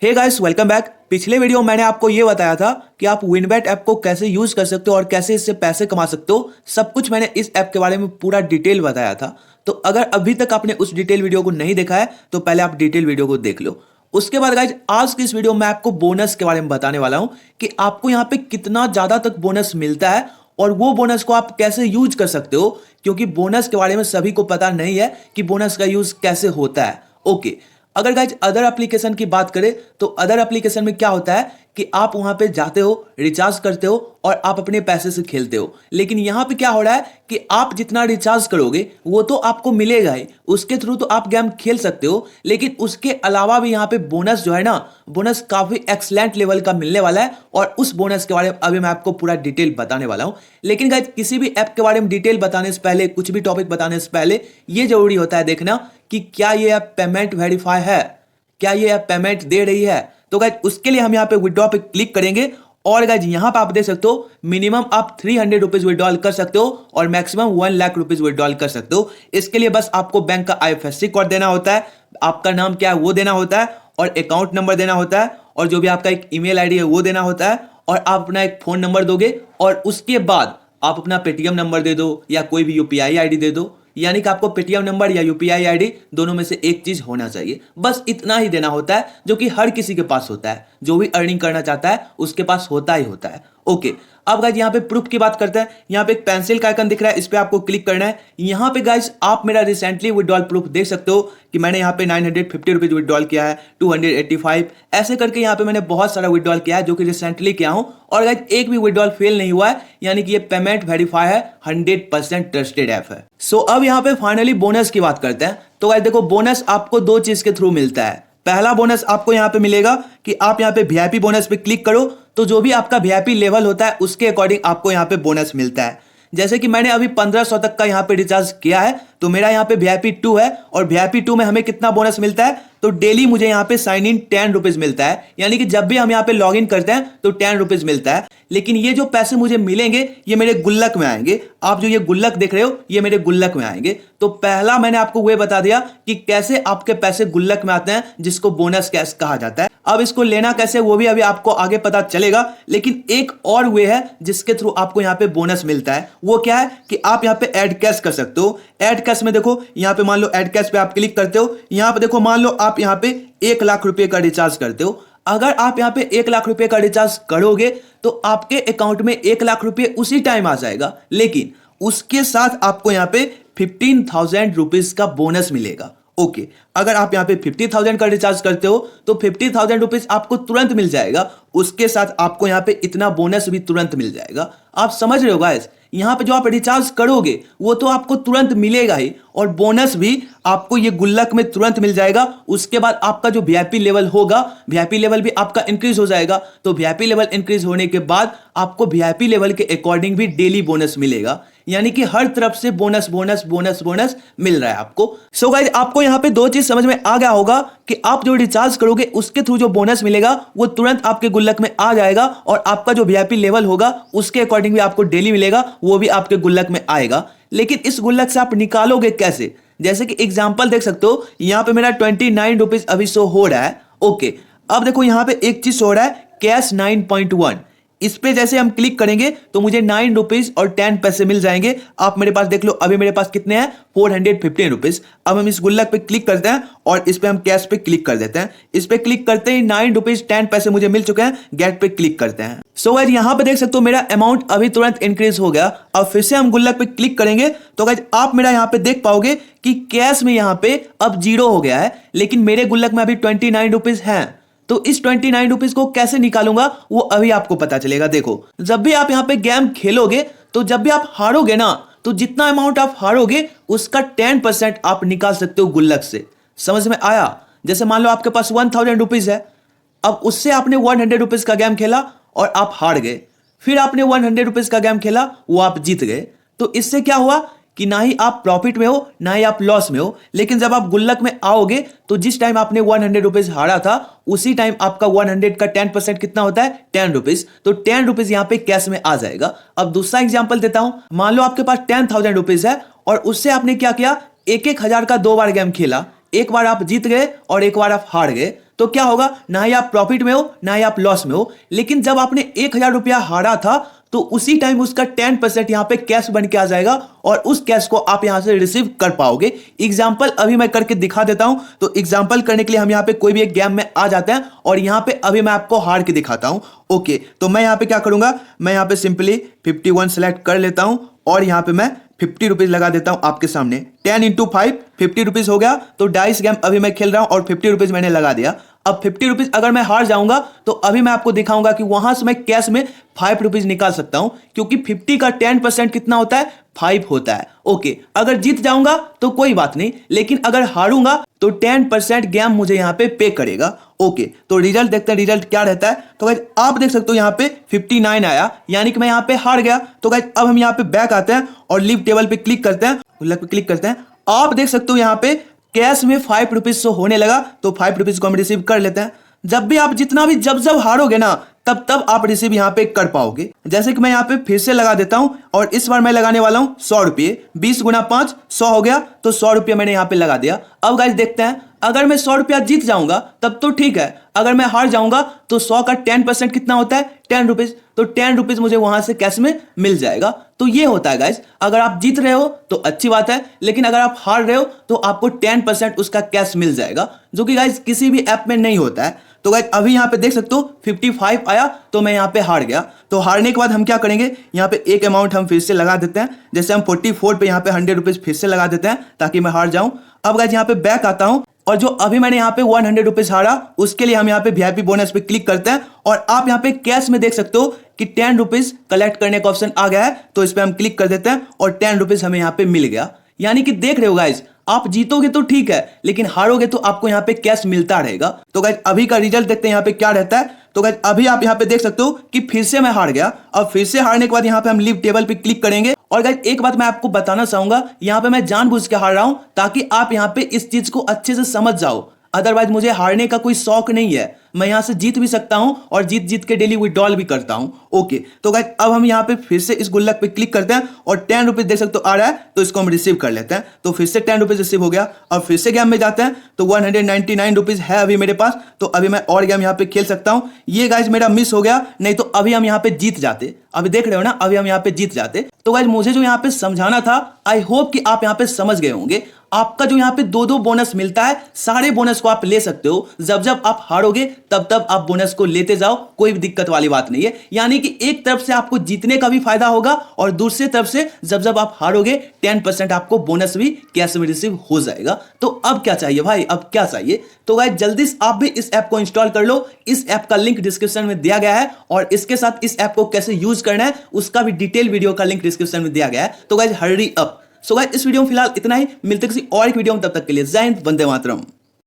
हे guys, welcome back. पिछले video में मैंने आपको ये बताया था कि आप विनबेट ऐप को कैसे यूज कर सकते हो और कैसे इससे पैसे कमा सकते हो। सब कुछ मैंने इस ऐप के बारे में पूरा डिटेल बताया था। तो अगर अभी तक आपने उस डिटेल वीडियो को नहीं देखा है तो पहले आप डिटेल वीडियो को देख लो। उसके बाद गाइज आज की इस वीडियो में आपको बोनस के बारे में बताने वाला हूं कि आपको यहाँ पे कितना ज्यादा तक बोनस मिलता है और वो बोनस को आप कैसे यूज कर सकते हो, क्योंकि बोनस के बारे में सभी को पता नहीं है कि बोनस का यूज कैसे होता है। ओके, अगर गाइज अदर एप्लीकेशन की बात करें तो अदर एप्लीकेशन में क्या होता है कि आप वहां पे जाते हो, रिचार्ज करते हो और आप अपने पैसे से खेलते हो। लेकिन यहां पे क्या हो रहा है कि आप जितना रिचार्ज करोगे वो तो आपको मिलेगा ही, उसके थ्रू तो आप गेम खेल सकते हो, लेकिन उसके अलावा भी यहाँ पे बोनस जो है ना, बोनस काफी एक्सलेंट लेवल का मिलने वाला है। और उस बोनस के बारे में अभी मैं आपको पूरा डिटेल बताने वाला हूं। लेकिन गाइज किसी भी ऐप के बारे में डिटेल बताने से पहले, कुछ भी टॉपिक बताने से पहले ये जरूरी होता है देखना कि क्या ये ऐप पेमेंट वेरीफाई है, क्या ये ऐप पेमेंट दे रही है। तो गाइज उसके लिए हम यहाँ पे विड्रॉ पे क्लिक करेंगे और गाइज यहाँ पे आप देख सकते हो मिनिमम आप 300 रुपीज विड्रॉल कर सकते हो और मैक्सिमम 1 लाख रुपीज विड्रॉल कर सकते हो। इसके लिए बस आपको बैंक का IFSC कोड देना होता है, आपका नाम क्या है वो देना होता है और अकाउंट नंबर देना होता है और जो भी आपका एक ईमेल आईडी है वो देना होता है और आप अपना एक फोन नंबर दोगे और उसके बाद आप अपना पेटीएम नंबर दे दो या कोई भी UPI ID दे दो। यानी कि आपको पेटीएम नंबर या UPI ID दोनों में से एक चीज होना चाहिए। बस इतना ही देना होता है जो कि हर किसी के पास होता है, जो भी अर्निंग करना चाहता है उसके पास होता ही होता है। ओके, अब गाइज यहाँ पे प्रूफ की बात करते हैं। यहाँ पे एक पेंसिल का आइकन दिख रहा है, इस पे आपको क्लिक करना है। यहाँ पे गाइज आप मेरा रिसेंटली विड्रॉल प्रूफ देख सकते हो कि मैंने यहाँ पे 950 रुपीज विड्रॉल किया है, 285 ऐसे करके यहाँ पे मैंने बहुत सारा विड्रॉल किया है जो कि रिसेंटली किया हूँ और गाइज एक भी विड्रॉल फेल नहीं हुआ है। यानी कि ये पेमेंट वेरीफाई है, 100% ट्रस्टेड ऐप है। सो अब यहाँ पे फाइनली बोनस की बात करते हैं। तो गाइज देखो, बोनस आपको दो चीज के थ्रू मिलता है। पहला बोनस आपको यहाँ पे मिलेगा कि आप यहाँ पे VIP बोनस पे क्लिक करो तो जो भी आपका VIP लेवल होता है उसके अकॉर्डिंग आपको यहाँ पे बोनस मिलता है। जैसे कि मैंने अभी 1500 तक का यहाँ पे रिचार्ज किया है तो मेरा यहाँ पे VIP 2 है और VIP 2 में हमें कितना बोनस मिलता है, तो डेली मुझे यहाँ पे साइन इन 10 रुपीज मिलता है। यानी कि जब भी हम यहाँ पे लॉग इन करते हैं तो 10 रुपीज मिलता है। लेकिन ये जो पैसे मुझे मिलेंगे ये मेरे गुल्लक में आएंगे। आप जो ये गुल्लक देख रहे हो ये मेरे गुल्लक में आएंगे। तो पहला मैंने आपको वह बता दिया कि कैसे आपके पैसे गुल्लक में आते हैं, जिसको बोनस कैश कहा जाता है। अब इसको लेना कैसे वो भी अभी आपको आगे पता चलेगा। लेकिन एक और वे है जिसके थ्रू आपको यहाँ पे बोनस मिलता है, वो क्या है कि आप यहाँ पे ऐड कैश कर सकते हो। ऐड कैश में देखो, यहाँ पे मान लो ऐड कैश पे आप क्लिक करते हो। यहाँ पे देखो, मान लो आप यहाँ पे 1 लाख रुपए का रिचार्ज करते हो। अगर आप यहाँ पे 1 लाख रुपए का रिचार्ज करोगे तो आपके अकाउंट में 1 लाख रुपए उसी टाइम आ जाएगा, लेकिन उसके साथ आपको यहाँ पे 15,000 रुपीज का बोनस मिलेगा। ओके, अगर आप यहाँ पे 50,000 का रिचार्ज करते हो तो 50,000 रुपीज आपको तुरंत मिल जाएगा। उसके साथ आपको यहाँ पे इतना बोनस भी तुरंत मिल जाएगा। आप समझ रहे हो गाइस, यहाँ पे जो आप रिचार्ज करोगे वो तो आपको तुरंत मिलेगा ही और बोनस भी आपको ये गुल्लक में तुरंत मिल जाएगा। उसके बाद आपका जो VIP लेवल होगा, VIP लेवल भी आपका इंक्रीज हो जाएगा। तो VIP लेवल इंक्रीज होने के बाद आपको VIP लेवल के अकॉर्डिंग भी डेली बोनस मिलेगा। यानी कि हर तरफ से बोनस बोनस बोनस बोनस मिल रहा है आपको। सो गाइस, आपको यहाँ पे दो चीज समझ में आ गया होगा कि आप जो रिचार्ज करोगे उसके थ्रू जो बोनस मिलेगा वो तुरंत आपके गुल्लक में आ जाएगा और आपका जो VIP लेवल होगा उसके अकॉर्डिंग भी आपको डेली मिलेगा, वो भी आपके गुल्लक में आएगा। लेकिन इस गुल्लक से आप निकालोगे कैसे? जैसे कि एग्जाम्पल देख सकते हो, यहाँ पे मेरा 29 रुपीज अभी शो हो रहा है। ओके, अब देखो यहाँ पे एक चीज हो रहा है, कैश 9.1। इस पे जैसे हम क्लिक करेंगे तो मुझे 9 रुपीज और 10 पैसे मिल जाएंगे। आप मेरे पास देख लो, अभी मेरे पास कितने हैं, 415 रुपीज। अब हम इस गुल्लक पे क्लिक करते हैं और इस पे हम कैश पे क्लिक कर देते हैं। इस पे क्लिक करते ही 9 रुपीज 10 पैसे मुझे मिल चुके हैं। गेट पे क्लिक करते हैं। सो गाइस, यहाँ पे देख सकते हो मेरा अमाउंट अभी तुरंत इंक्रीज हो गया। अब फिर से हम गुल्लक पे क्लिक करेंगे तो गाइस आप मेरा यहाँ पे देख पाओगे कि कैश में यहाँ पे अब 0 हो गया है, लेकिन मेरे गुल्लक में अभी 29 रुपीज है। तो इस 29 रुपीज को कैसे निकालूंगा वो अभी आपको पता चलेगा। देखो, जब भी आप यहाँ पे गेम खेलोगे तो जब भी आप हारोगे ना, तो जितना अमाउंट आप हारोगे उसका 10% आप निकाल सकते हो गुल्लक से। समझ में आया? जैसे मान लो आपके पास 1000 रुपीज है, अब उससे आपने 100 रुपीज का गेम खेला और आप हार गए। फिर आपने 100 रुपीज का गेम खेला, वो आप जीत गए। तो इससे क्या हुआ कि ना ही आप प्रॉफिट में हो ना ही आप लॉस में हो। लेकिन जब आप गुल्लक में आओगे तो जिस टाइम आपने 100 रुपीज हारा था उसी टाइम आपका 100 का 10% कितना होता है, 10 रुपीज। तो 10 रुपीज यहाँ पे कैश में आ जाएगा। अब दूसरा एग्जाम्पल देता हूं, मान लो आपके पास 10,000 रुपीज है और उससे आपने क्या किया, 1,000 का 2 बार गेम खेला। एक बार आप जीत गए और एक बार आप हार गए। तो क्या होगा, ना ही आप प्रॉफिट में हो ना ही आप लॉस में हो। लेकिन जब आपने 1000 रुपया हारा था तो उसी टाइम उसका 10% यहां पे कैश बन के आ जाएगा और उस कैश को आप यहां से रिसीव कर पाओगे। एग्जांपल अभी मैं करके दिखा देता हूं। तो एग्जांपल करने के लिए हम यहां पे कोई भी एक गेम में आ जाते हैं और यहां पे अभी मैं आपको हार के दिखाता हूं। ओके, तो मैं यहां पे क्या करूंगा, मैं यहां पे सिंपली 51 सेलेक्ट कर लेता हूं और यहां पे मैं 50 रुपीज लगा देता हूं आपके सामने। 10 इंटू 5 50 रुपीज हो गया। तो डाइस गेम अभी मैं खेल रहा हूं और 50 रुपीज मैंने लगा दिया। अब 50 रुपीज अगर मैं हार जाऊंगा तो अभी मैं आपको दिखाऊंगा कि वहां से मैं कैश में 5 रुपीज निकाल सकता हूं, क्योंकि 50 का 10% कितना होता है, 5 होता है। ओके, अगर जीत जाऊंगा तो कोई बात नहीं, लेकिन अगर हारूंगा तो 10% गेम मुझे यहां पे पे करेगा। ओके, तो रिजल्ट देखते हैं, रिजल्ट क्या रहता है। तो गाइस आप देख सकते हो यहां पे 59 आया, यानी कि मैं यहां पे हार गया। तो गाइस अब हम यहां पे बैक आते हैं और लीव टेबल पे क्लिक करते हैं, गुल्लक पे क्लिक करते हैं। आप देख सकते हो यहां पे कैश में 5 रुपीज शो होने लगा। तो 5 रुपीज को हम रिसीव कर लेते हैं। जब भी आप जितना भी जब हारोगे ना तब तब आप रिसीव यहां पे कर पाओगे। जैसे कि मैं यहां पे फिर से लगा देता हूं और इस बार मैं लगाने वाला हूं 100 रुपये। 20 गुना 5 100 हो गया, तो 100 रुपये मैंने यहां पे लगा दिया। अब गाइस देखते हैं, अगर मैं 100 रुपया जीत जाऊंगा तब तो ठीक है, अगर मैं हार जाऊंगा तो 100 का 10% कितना होता है, 10 रुपीज। तो 10 रुपीज मुझे वहां से कैश में मिल जाएगा। तो ये होता है गाइस, अगर आप जीत रहे हो तो अच्छी बात है, लेकिन अगर आप हार रहे हो तो आपको 10% उसका कैश मिल जाएगा, जो कि गाइस किसी भी ऐप में नहीं होता है। तो गाइस अभी यहां पे देख सकते हो 55 आया, तो मैं यहां पे हार गया। तो हारने के बाद हम क्या करेंगे, यहां पे एक अमाउंट हम फिर से लगा देते हैं। जैसे हम 44 पे यहां पे 100 रुपीज फिर से लगा देते हैं ताकि मैं हार जाऊं। अब गाइस यहां पे बैक आता हूं और जो अभी मैंने यहां पे 100 रुपीज हारा, उसके लिए हम यहां पे वीआईपी बोनस पे क्लिक करते हैं और आप यहां पे कैश में देख सकते हो कि 10 रुपीज कलेक्ट करने का ऑप्शन आ गया है। तो इस पे हम क्लिक कर देते हैं और 10 रुपीज हमें यहां पे मिल गया। यानी कि देख रहे हो गाइस, आप जीतोगे तो ठीक है, लेकिन हारोगे तो आपको यहां पे कैश मिलता रहेगा। तो गाइस अभी का रिजल्ट देखते हैं यहां पे क्या रहता है। तो गाइस अभी आप यहां पे देख सकते हो कि फिर से मैं हार गया। अब फिर से हारने के बाद यहां पे हम लीव टेबल पे क्लिक करेंगे। और गाइस एक बात मैं आपको बताना चाहूंगा, यहां पे मैं जानबूझ के हार रहा हूं ताकि आप यहां पे इस चीज को अच्छे से समझ जाओ। अदरवाइज मुझे हारने का कोई शौक नहीं है, मैं यहां से जीत भी सकता हूं और जीत जीत के डेली विड्रॉल भी करता हूं। ओके, तो गाइस अब हम यहां पे फिर से इस गुल्लक पे क्लिक करते हैं और 10 रुपीज देख सकते हो आ रहा है, तो इसको हम रिसीव कर लेते हैं। तो फिर से 10 रुपीज रिसीव हो गया। अब फिर से गेम में जाते हैं, तो 199 रुपीज है अभी मेरे पास। तो अभी मैं और गेम यहां पे खेल सकता हूं। ये गाइस मेरा मिस हो गया, नहीं तो अभी हम यहां पे जीत जाते। अभी देख रहे हो ना, अभी हम यहां पे जीत जाते। तो गाइस मुझे जो यहां पे समझाना था, आई होप कि आप यहां पे समझ गए होंगे। आपका जो यहां पे 2-2 बोनस मिलता है, सारे बोनस को आप ले सकते हो। जब जब आप हारोगे तब तब आप बोनस को लेते जाओ, कोई भी दिक्कत वाली बात नहीं है। यानी कि एक तरफ से आपको जीतने का भी फायदा होगा और दूसरी तरफ से जब जब आप हारोगे 10% आपको बोनस भी कैश में रिसीव हो जाएगा। तो अब क्या चाहिए भाई, अब क्या चाहिए। तो गाइस जल्दी से आप भी इस ऐप को इंस्टॉल कर लो। इस ऐप का लिंक डिस्क्रिप्शन में दिया गया है और इसके साथ इस ऐप को कैसे यूज करना है उसका भी डिटेल वीडियो का लिंक डिस्क्रिप्शन में दिया गया है। तो guys hurry up. So guys इस वीडियो में फिलहाल इतना ही, मिलते किसी और एक वीडियो में, तब तक के लिए जय हिंद, वंदे मातरम।